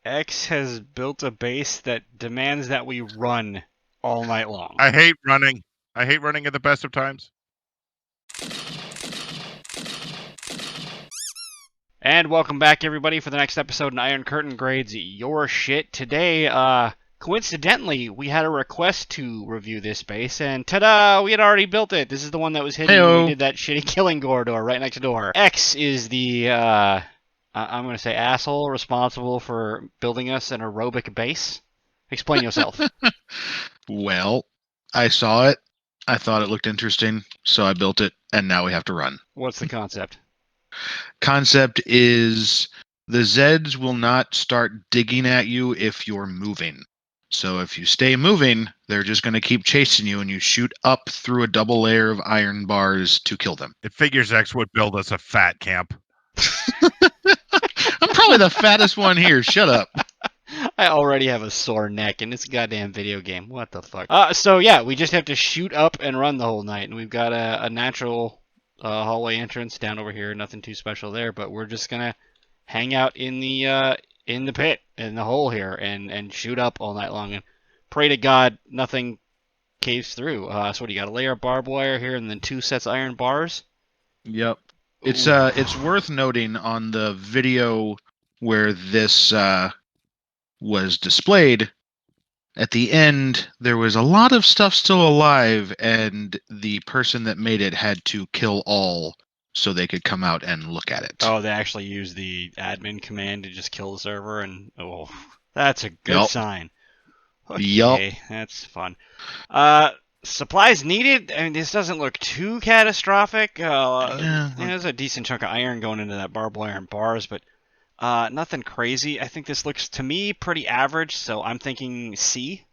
X has built a base that demands that we run all night long. I hate running. I hate running at the best of times. And welcome back, everybody, for the next episode in Iron Curtain Grades Your Shit. Today, coincidentally, we had a request to review this base, and ta-da! We had already built it. This is the one that was hidden when we did that shitty killing corridor right next door. X is the, I'm going to say asshole responsible for building us an aerobic base. Explain yourself. Well, I saw it. I thought it looked interesting, so I built it, and now we have to run. What's the concept? Concept is the Zeds will not start digging at you if you're moving. So if you stay moving, they're just going to keep chasing you, and you shoot up through a double layer of iron bars to kill them. It figures X would build us a fat camp. I'm probably the fattest one here. Shut up. I already have a sore neck in this goddamn video game. What the fuck? So yeah, we just have to shoot up and run the whole night, and we've got a natural hallway entrance down over here. Nothing too special there, but we're just gonna hang out in the pit, in the hole here, and shoot up all night long and pray to God nothing caves through. So what do you got? A layer of barbed wire here, and then 2 sets of iron bars. Yep. It's worth noting on the video where this was displayed, at the end there was a lot of stuff still alive, and the person that made it had to kill all so they could come out and look at it. Oh, they actually used the admin command to just kill the server, and oh, that's a good sign. Okay, yep. That's fun. Supplies needed. I mean, this doesn't look too catastrophic. There's a decent chunk of iron going into that barbed wire and bars, but nothing crazy. I think this looks, to me, pretty average, so I'm thinking C.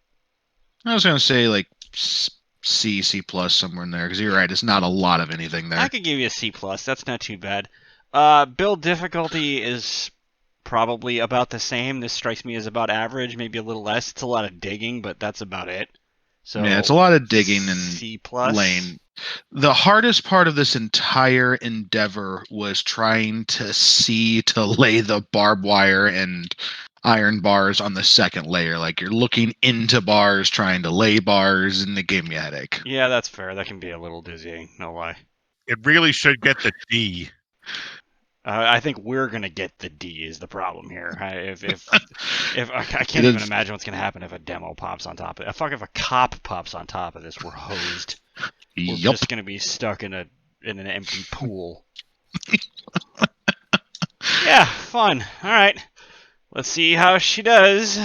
I was going to say, like, C+, somewhere in there, because you're right, it's not a lot of anything there. I could give you a C+. That's not too bad. Build difficulty is probably about the same. This strikes me as about average, maybe a little less. It's a lot of digging, but that's about it. So yeah, it's a lot of digging and C+. laying. The hardest part of this entire endeavor was trying to lay the barbed wire and iron bars on the second layer. Like, you're looking into bars, trying to lay bars, and it gave me a headache. Yeah, that's fair. That can be a little dizzying. No lie. It really should get the D. I think we're gonna get the D is the problem here. If I can't even imagine what's gonna happen if a demo pops on top of it. If a cop pops on top of this, we're hosed. We're just gonna be stuck in an empty pool. Yeah, fun. All right, let's see how she does.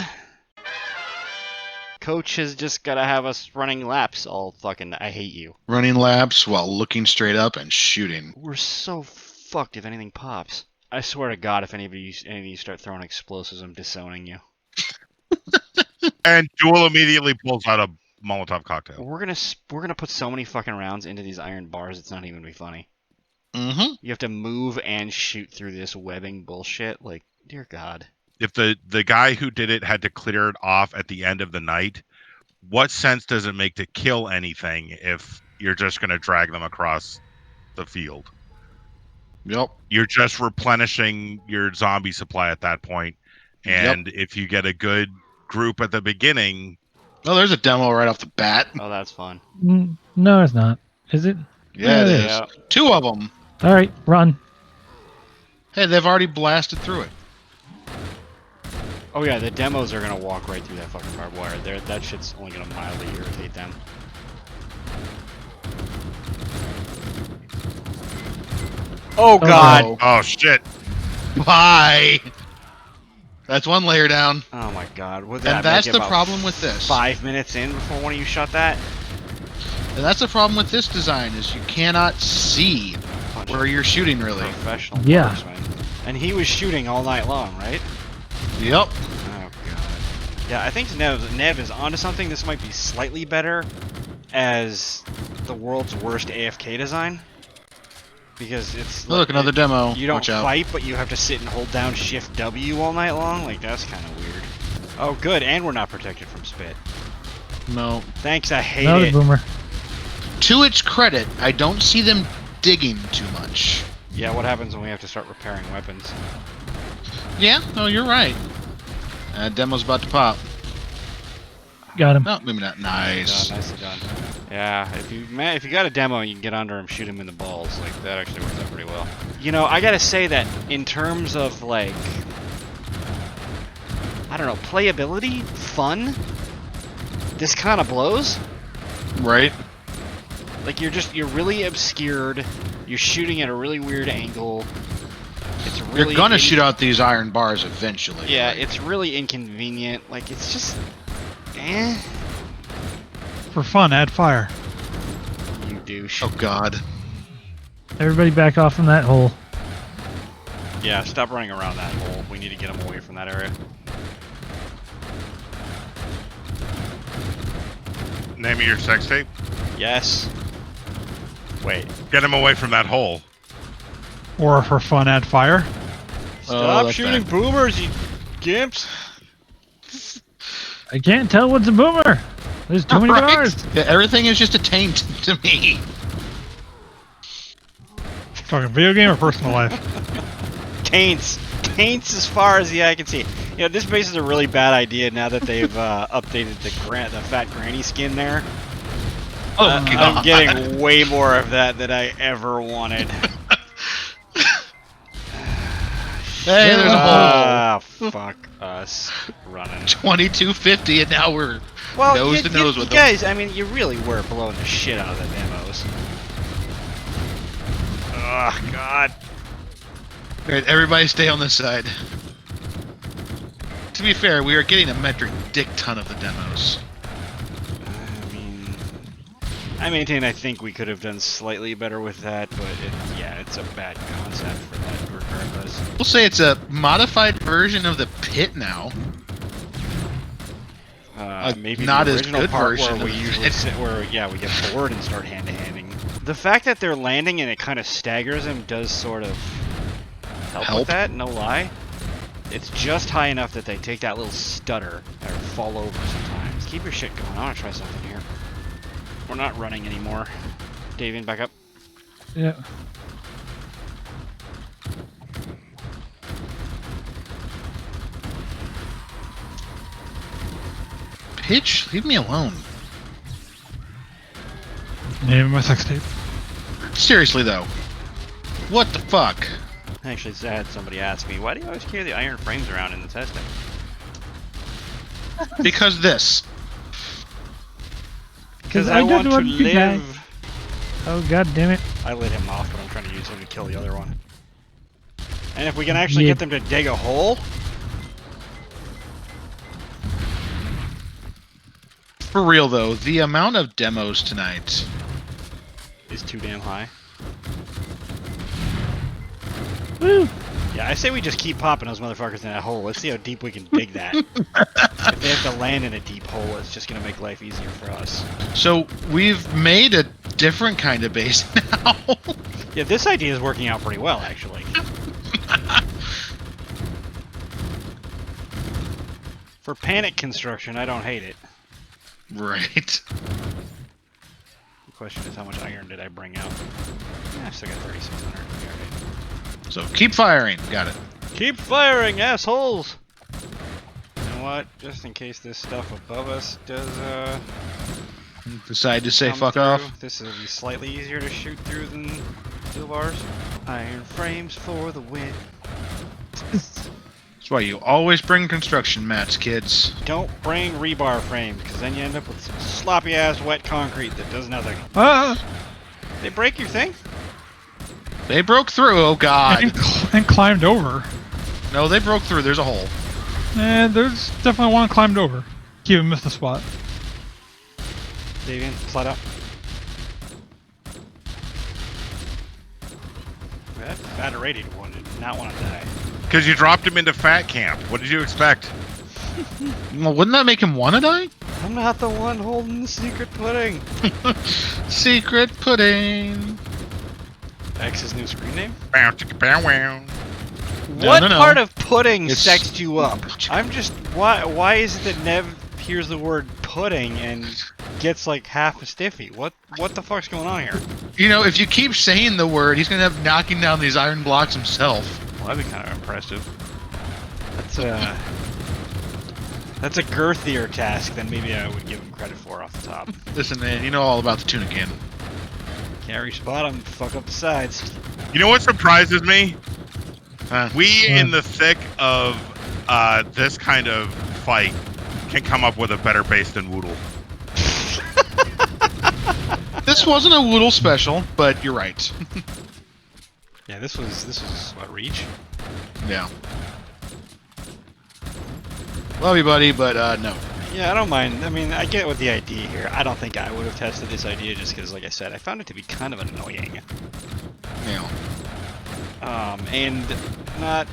Coach has just gotta have us running laps all fucking. I hate you. Running laps while looking straight up and shooting. We're so fucked if anything pops. I swear to God, if any of you start throwing explosives, I'm disowning you. And Jewel immediately pulls out a Molotov cocktail. We're gonna put so many fucking rounds into these iron bars, it's not even gonna be funny. Mm-hmm. You have to move and shoot through this webbing bullshit. Like, dear God. If the guy who did it had to clear it off at the end of the night, what sense does it make to kill anything if you're just gonna drag them across the field? Yep. You're just replenishing your zombie supply at that point, and if you get a good group at the beginning... Oh, there's a demo right off the bat. Oh, that's fun. No, it's not. Is it? Yeah, it is. Yeah. 2 of them. All right, run. Hey, they've already blasted through it. Oh yeah, the demos are gonna walk right through that fucking barbed wire. That shit's only gonna mildly irritate them. Oh God! Oh shit! Bye. That's 1 layer down. Oh my God! And that's the problem with this. 5 minutes in before one of you shot that. And that's the problem with this design is you cannot see where you're shooting really. Professional marksman. And he was shooting all night long, right? Yep. Oh God. Yeah, I think Nev is onto something. This might be slightly better as the world's worst AFK design. Because it's look, another demo. You don't Watch out. fight, but you have to sit and hold down Shift W all night long. Like, that's kind of weird. Oh, good, and we're not protected from spit. No. Thanks, I hate Another it. boomer. To its credit, I don't see them digging too much. Yeah, what happens when we have to start repairing weapons? Yeah, no, you're right. Demo's about to pop. Got him. No, maybe not. Nice. Nicely done. Yeah, if you got a demo and you can get under him, shoot him in the balls. Like that actually works out pretty well. You know, I gotta say that in terms of like, I don't know, playability, fun. This kind of blows. Right. Like you're really obscured. You're shooting at a really weird angle. It's really You're gonna shoot out these iron bars eventually. Yeah, right? it's really inconvenient. Like it's just, eh. For fun, add fire. You douche. Oh God. Everybody back off from that hole. Yeah, stop running around that hole. We need to get him away from that area. Name of your sex tape? Yes. Wait. Get him away from that hole. Or for fun, add fire. Stop that's shooting bad. boomers, you gimps. I can't tell what's a boomer. There's too many Right? bars. Yeah, everything is just a taint to me. Talking video game or personal life? Taints as far as the eye can see. You know, this base is a really bad idea now that they've updated the fat granny skin there. Oh I'm God. getting way more of that than I ever wanted. Hey, there's a Ah, fuck us running. 2250, and now we're nose to nose with them. guys. I mean, you really were blowing the shit out of the demos. Oh God. Alright, everybody stay on this side. To be fair, we are getting a metric dick ton of the demos. I mean, I maintain I think we could have done slightly better with that, but it's a bad concept for that regardless. We'll say it's a modified version of the pit now. Maybe not the as original good part version where we of usually it. sit where we get bored and start hand-to-handing. The fact that they're landing and it kind of staggers them does sort of help with that, no lie. It's just high enough that they take that little stutter or fall over sometimes. Keep your shit going. I want to try something here. We're not running anymore. Davian, back up. Yeah. Pitch, leave me alone. Name of my sex tape. Seriously though, what the fuck? Actually, I had somebody ask me, why do you always carry the iron frames around in the testing? Because this. Because I I just want to want to die. live. Oh God damn it. I lit him off, but I'm trying to use him to kill the other one. And if we can actually Yeah. get them to dig a hole, For real though, the amount of demos tonight. is too damn high. Woo. Yeah, I say we just keep popping those motherfuckers in that hole. Let's see how deep we can dig that. If they have to land in a deep hole, it's just gonna make life easier for us. So we've made a different kind of base now. Yeah, this idea is working out pretty well, actually. For panic construction, I don't hate it. Right. The question is, how much iron did I bring out? I still got 3,600. Alright. So keep firing. Got it. Keep firing, assholes! You know what? Just in case this stuff above us does, Decide to say come fuck through, off. this will be slightly easier to shoot through than steel bars. Iron frames for the win. That's why you always bring construction mats, kids. Don't bring rebar frames, because then you end up with some sloppy ass wet concrete that does nothing. Ah! They break your thing? They broke through. Oh God. And climbed over. No, they broke through. There's a hole. And there's definitely one climbed over. Keep him missed the spot. Davian, slide up. That fat irradiated one did not want to die. Because you dropped him into fat camp. What did you expect? Well, wouldn't that make him want to die? I'm not the one holding the secret pudding. Secret pudding. X's new screen name? Bow, chicka, bow, wow. What no. part of pudding It's- sexed you up? I'm just why is it that Nev hears the word pudding and gets like half a stiffy? What the fuck's going on here? You know, if you keep saying the word, he's gonna end up knocking down these iron blocks himself. Well, that'd be kind of impressive. That's That's a girthier task than maybe I would give him credit for off the top. Listen, man, you know all about the tuna can. Can't reach the bottom, fuck up the sides. You know what surprises me? We, What? in the thick of this kind of fight, can come up with a better base than Woodle. This wasn't a Woodle special, but you're right. Yeah, this was what, reach? Yeah. Love you, buddy, but no. Yeah, I don't mind. I mean, I get what the idea here. I don't think I would have tested this idea just because, like I said, I found it to be kind of annoying. Yeah. And not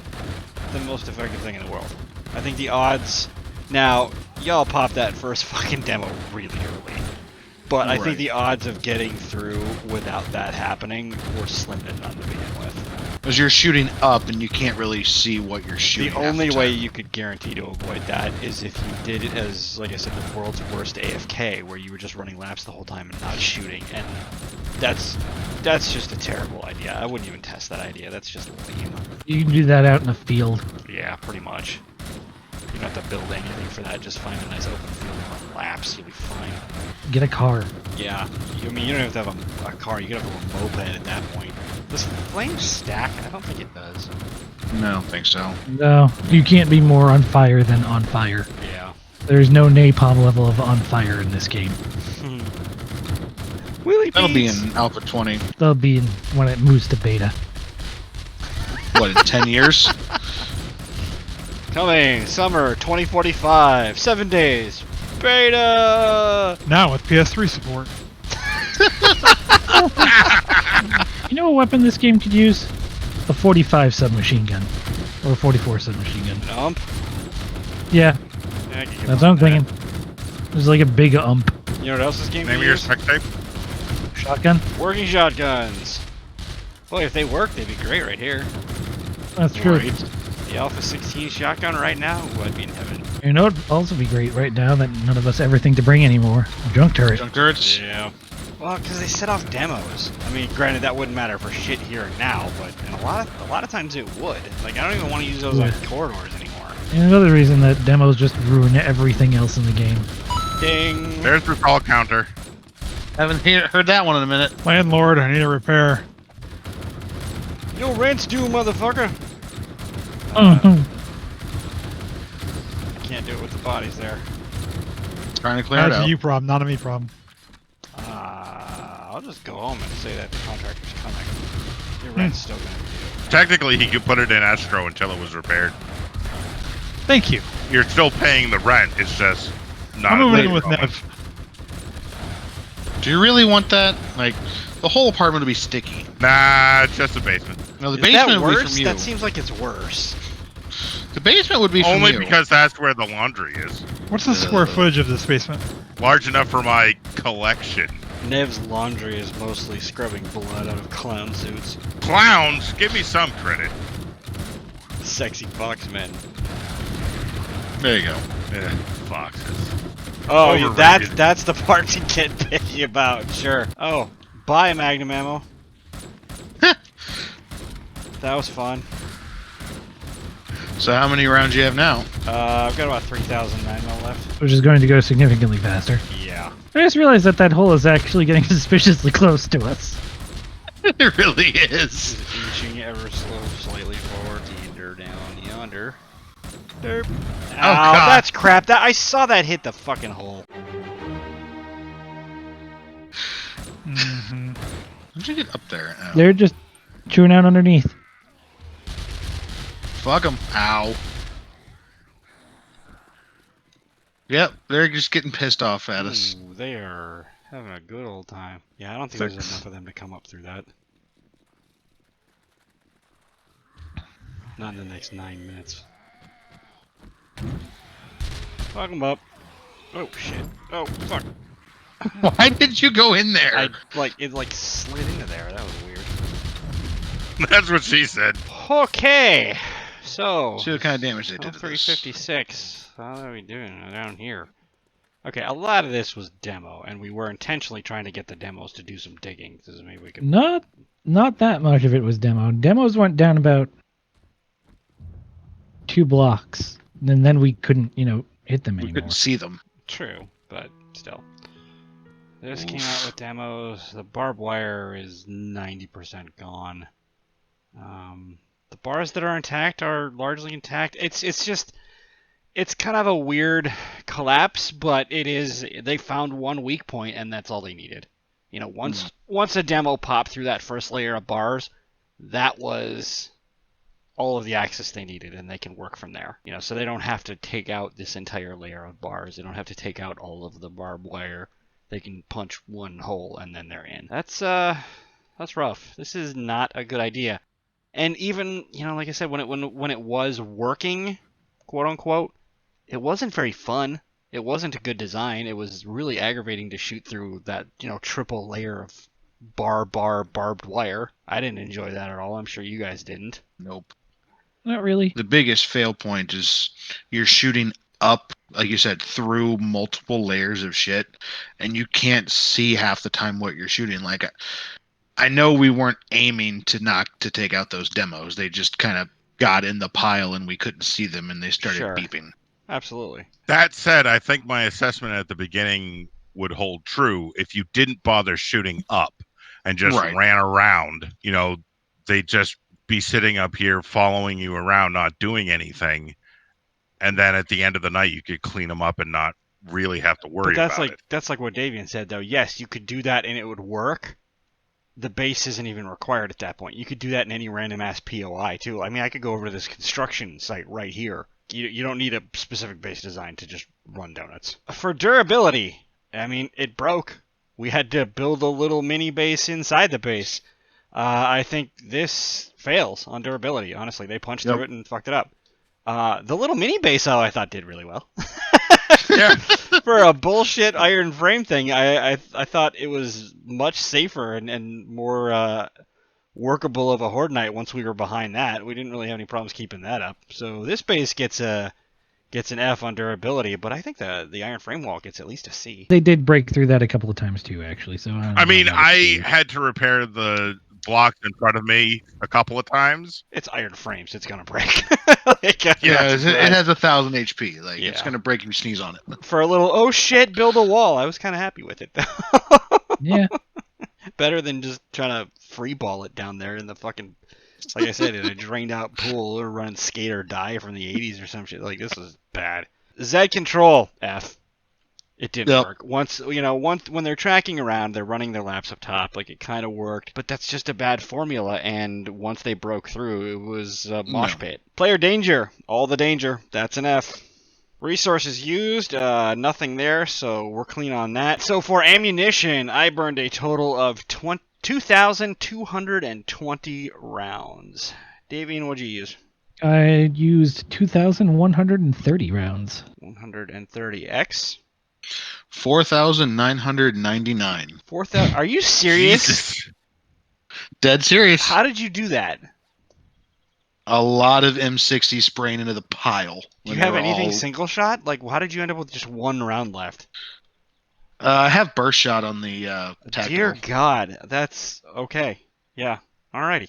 the most effective thing in the world. I think the odds... Now, y'all popped that first fucking demo really early. But I think Right. the odds of getting through without that happening were slim to none to begin with. Because you're shooting up and you can't really see what you're shooting. The half only the way time. you could guarantee to avoid that is if you did it as, like I said, the world's worst AFK, where you were just running laps the whole time and not shooting, and that's just a terrible idea. I wouldn't even test that idea. That's just lame. You can do that out in the field. Yeah, pretty much. You don't have to build anything for that. Just find a nice open field and run laps. You'll be fine. Get a car. Yeah. I mean, you don't have to have a car. You can have a moped at that point. Does flame stack? I don't think it does. No, I don't think so. No, you can't be more on fire than on fire. Yeah. There's no napalm level of on fire in this game. Wheelie That'll be beans. in Alpha 20. They'll be in when it moves to beta. What, in 10 years? Coming summer 2045. 7 days. Beta. Now with PS3 support. You know what weapon this game could use? A 45 submachine gun. Or a 44 submachine gun. An ump. Yeah, Yeah, I can get that's what I'm behind thinking. There's like a big ump. that. You know what else this game Name can of your use? spec type? Shotgun? Working shotguns. Boy, if they work, they'd be great right here. That's true. Right. The Alpha 16 shotgun right now, ooh, I'd be in heaven. You know what would also be great right now that none of us ever think to bring anymore? Junk turret. Junk turrets? Yeah. Well, because they set off demos. I mean, granted, that wouldn't matter for shit here and now, but in a lot of times it would. Like, I don't even want to use those on corridors anymore. And another reason that demos just ruin everything else in the game. Ding. There's the call counter. Haven't heard that one in a minute. Landlord, I need a repair. Yo, rent's due, motherfucker. Mhm. Can't do it with the bodies there. Trying to clear it That's a out. you problem, not a me problem. I'll just go home and say that the contractor's coming. Your rent's still gonna be due. Technically, he could put it in escrow until it was repaired. Thank you. You're still paying the rent. It's just not. I'm a moving late in with moment. Nev. Do you really want that? Like, the whole apartment would be sticky. Nah, it's just a basement. No, the Is that basement would be worse? from you. That seems like it's worse. The basement would be from Only you. because that's where the laundry is. What's the square footage of this basement? Large enough for my collection. Nev's laundry is mostly scrubbing blood out of clown suits. Clowns, give me some credit. Sexy foxmen. There you go. Eh, foxes. Oh, Overrated. that's the part to get picky about. Sure. Oh, buy Magnum ammo. That was fun. So how many rounds you have now? I've got about 3,000 ammo left. Which is going to go significantly faster. Yeah. I just realized that that hole is actually getting suspiciously close to us. It really is. Is inching ever slightly forward, yonder, down, yonder. Derp. Ow, God. that's crap. I saw that hit the fucking hole. Mm-hmm. How'd you get up there? Oh. They're just chewing out underneath. Fuck them. Ow. Yep, they're just getting pissed off at us. Ooh, they are having a good old time. Yeah, I don't think there's enough of them to come up through that. Not in the next 9 minutes. Fuck 'em up. Oh shit. Oh fuck. Why did you go in there? It slid into there. That was weird. That's what she said. Okay. So See what kind of damage they did to this. 356. How are we doing down here? Okay, a lot of this was demo, and we were intentionally trying to get the demos to do some digging. So maybe we could. Not that much of it was demo. Demos went down about 2 blocks. And then we couldn't, hit them We anymore. couldn't see them. True, but still. This came out with demos. The barbed wire is 90% gone. The bars that are intact are largely intact. It's kind of a weird collapse, but they found one weak point and that's all they needed. You know, once a demo popped through that first layer of bars, that was all of the access they needed, and they can work from there. You know, so they don't have to take out this entire layer of bars. They don't have to take out all of the barbed wire. They can punch one hole and then they're in. That's rough. This is not a good idea. And even, you know, like I said, when it was working, quote unquote, it wasn't very fun. It wasn't a good design. It was really aggravating to shoot through that, you know, triple layer of barbed wire. I didn't enjoy that at all. I'm sure you guys didn't. Nope. Not really. The biggest fail point is you're shooting up, like you said, through multiple layers of shit, and you can't see half the time what you're shooting. Like, I know we weren't aiming to take out those demos. They just kind of got in the pile and we couldn't see them, and they started Sure. beeping. Absolutely. That said, I think my assessment at the beginning would hold true. If you didn't bother shooting up and just Right. ran around, you know, they'd just be sitting up here following you around, not doing anything. And then at the end of the night, you could clean them up and not really have to worry about it. That's like what Davian said, though. Yes, you could do that and it would work. The base isn't even required at that point. You could do that in any random ass POI too. I mean, I could go over to this construction site right here. You don't need a specific base design to just run donuts. For durability, I mean, it broke. We had to build a little mini base inside the base. I think this fails on durability. Honestly, they punched through it and fucked it up. The little mini base, though, I thought did really well. Yeah. For a bullshit iron frame thing, I thought it was much safer and more workable of a horde night once we were behind that. We didn't really have any problems keeping that up. So this base gets an F on durability, but I think the iron frame wall gets at least a C. They did break through that a couple of times too, actually. So I mean, I had to repair the blocks in front of me a couple of times. It's iron frames. It's gonna break. Yeah, it has 1,000 HP. Like, it's Yeah. gonna break if you sneeze on it. For a little, oh shit, build a wall. I was kind of happy with it. Yeah. Better than just trying to free ball it down there in the fucking, like I said, in a drained out pool or running skate or die from the 80s or some shit. Like, this is bad. Z control, F. It didn't work. Once when they're tracking around, they're running their laps up top. Like, it kind of worked, but that's just a bad formula. And once they broke through, it was a mosh pit. Player danger, all the danger. That's an F. Resources used, nothing there, so we're clean on that. So for ammunition, I burned a total of 2,220 rounds. Davian, what'd you use? I used 2,130 rounds. 130x. 4,999. 4,000. Are you serious? Jesus. Dead serious. How did you do that? A lot of M60 spraying into the pile. Do you have anything single shot? Like, how did you end up with just one round left? I have burst shot on the tactical. Dear God, that's okay. Yeah, alrighty.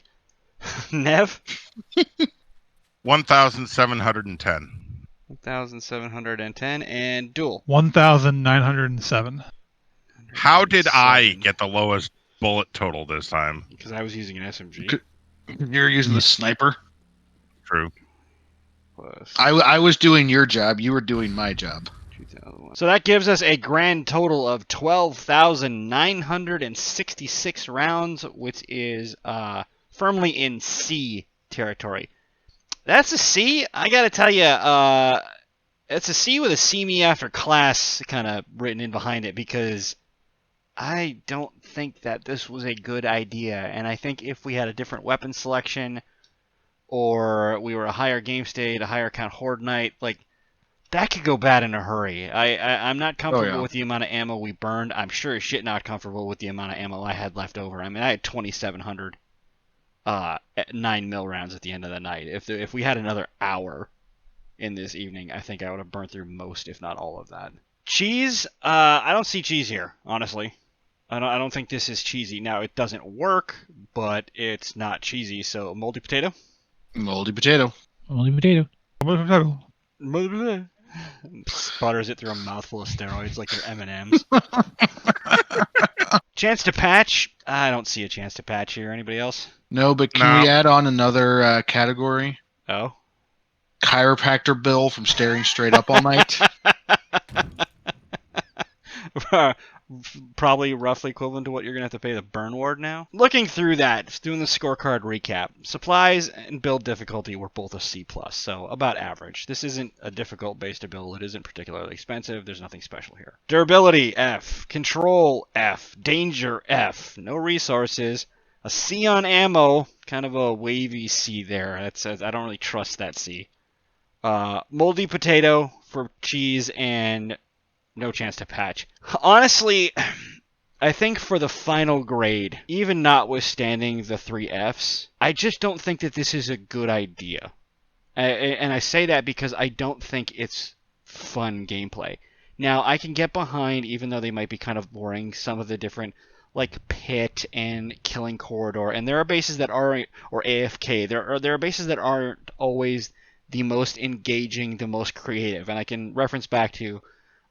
Nev? 1,710. 1,710 and duel. 1,907. How did I get the lowest bullet total this time? Because I was using an SMG. You're using the sniper. True. Plus I was doing your job. You were doing my job. 2001. So that gives us a grand total of 12,966 rounds, which is firmly in C territory. That's a C. I gotta tell you, it's a C with a see me after class kind of written in behind it, because I don't think that this was a good idea. And I think if we had a different weapon selection, or we were a higher game state, a higher count horde night, like, that could go bad in a hurry. I'm not comfortable with the amount of ammo we burned. I'm sure as shit not comfortable with the amount of ammo I had left over. I mean, I had 2,700 9mm rounds at the end of the night. If we had another hour in this evening, I think I would have burned through most, if not all of that. Cheese? I don't see cheese here, honestly. I don't think this is cheesy. Now, it doesn't work, but it's not cheesy, so moldy potato? Moldy potato. Only potato. Potato. Sputters it through a mouthful of steroids like they're M&Ms. Chance to patch? I don't see a chance to patch here. Anybody else? No, but can we add on another category? Oh. Chiropractor bill from staring straight up all night. Probably roughly equivalent to what you're going to have to pay the burn ward now. Looking through that, doing the scorecard recap, supplies and build difficulty were both a C+, so about average. This isn't a difficult base to build. It isn't particularly expensive. There's nothing special here. Durability, F. Control, F. Danger, F. No resources. A C on ammo, kind of a wavy C there. That says I don't really trust that C. Moldy potato for cheese and no chance to patch. Honestly, I think for the final grade, even notwithstanding the 3 Fs, I just don't think that this is a good idea. And I say that because I don't think it's fun gameplay. Now, I can get behind, even though they might be kind of boring, some of the different, like pit and killing corridor. And there are bases that are, or AFK, there are bases that aren't always the most engaging, the most creative. And I can reference back to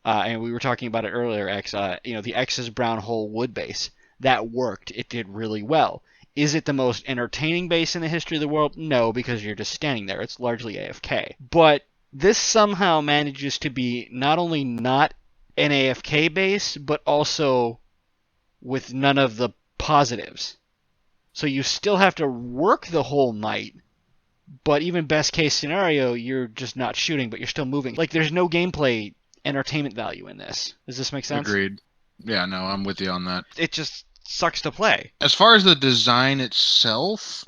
and we were talking about it earlier, X. The X's brown hole wood base that worked. It did really well. Is it the most entertaining base in the history of the world? No, because you're just standing there. It's largely AFK. But this somehow manages to be not only not an AFK base, but also with none of the positives. So you still have to work the whole night. But even best case scenario, you're just not shooting, but you're still moving. Like there's no gameplay entertainment value in this. Does this make sense? Agreed. Yeah, no, I'm with you on that. It just sucks to play. As far as the design itself,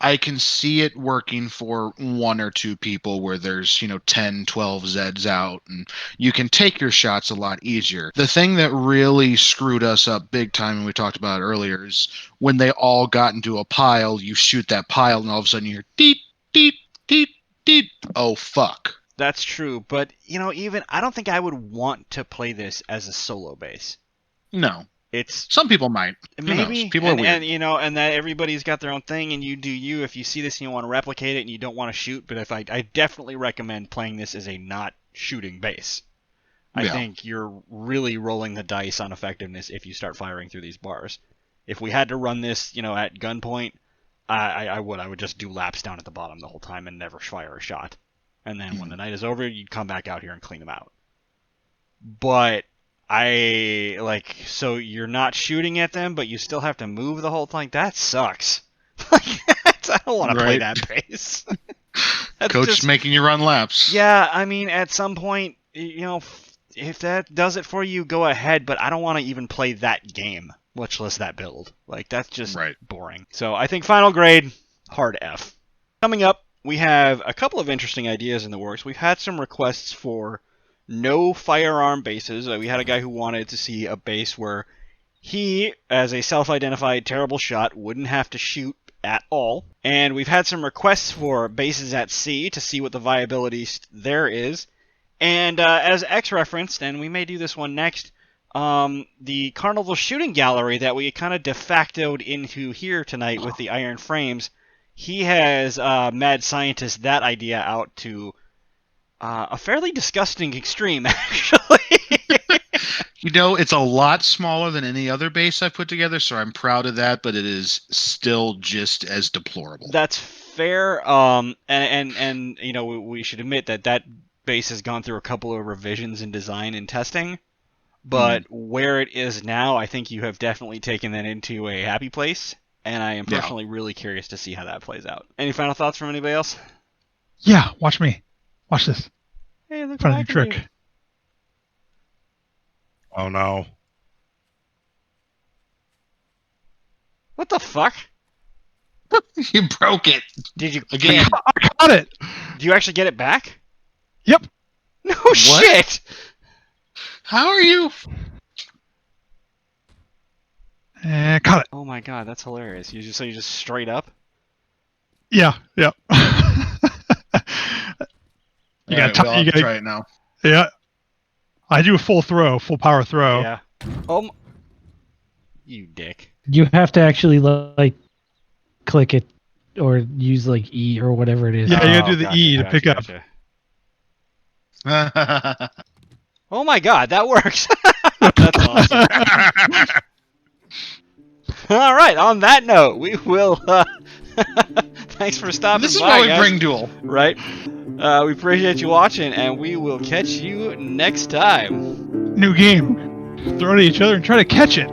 I can see it working for 1 or 2 people where there's, 10, 12 Zeds out, and you can take your shots a lot easier. The thing that really screwed us up big time, and we talked about it earlier, is when they all got into a pile, you shoot that pile, and all of a sudden you hear deep, deep, deep, deep. Oh, fuck. That's true, but even I don't think I would want to play this as a solo base. No, it's some people might. Maybe people are weird, and that everybody's got their own thing, and you do you. If you see this and you want to replicate it, and you don't want to shoot, but if I definitely recommend playing this as a not shooting base. I think you're really rolling the dice on effectiveness if you start firing through these bars. If we had to run this, at gunpoint, I would just do laps down at the bottom the whole time and never fire a shot. And then when the night is over, you'd come back out here and clean them out. But so you're not shooting at them, but you still have to move the whole time. That sucks. I don't want to play that base. Coach just making you run laps. Yeah, I mean, at some point, if that does it for you, go ahead. But I don't want to even play that game, much less that build. That's just boring. So I think final grade, hard F. Coming up, we have a couple of interesting ideas in the works. We've had some requests for no firearm bases. We had a guy who wanted to see a base where he, as a self-identified terrible shot, wouldn't have to shoot at all. And we've had some requests for bases at sea to see what the viability there is. And as X referenced, and we may do this one next, the Carnival Shooting Gallery that we kind of de factoed into here tonight with the iron frames, he has mad scientist that idea out to a fairly disgusting extreme, actually. It's a lot smaller than any other base I've put together, so I'm proud of that, but it is still just as deplorable. That's fair. And we should admit that base has gone through a couple of revisions in design and testing. But where it is now, I think you have definitely taken that into a happy place. And I am personally really curious to see how that plays out. Any final thoughts from anybody else? Yeah, watch me. Watch this. Hey, look Find a new trick. Oh no. What the fuck? You broke it. Did you again? I caught it. Do you actually get it back? Yep. No shit. How are you? Caught it. Oh my god, that's hilarious. You just straight up? Yeah. You gotta try it now. Yeah. I do a full power throw. Yeah. You dick. You have to actually click it or use E or whatever it is. Yeah, you gotta do the E to pick up. Oh my god, that works. That's awesome. All right, on that note, we will. Thanks for stopping This is by, why we guys. bring Duel. Right? We appreciate you watching, and we will catch you next time. New game. Throw it at each other and try to catch it.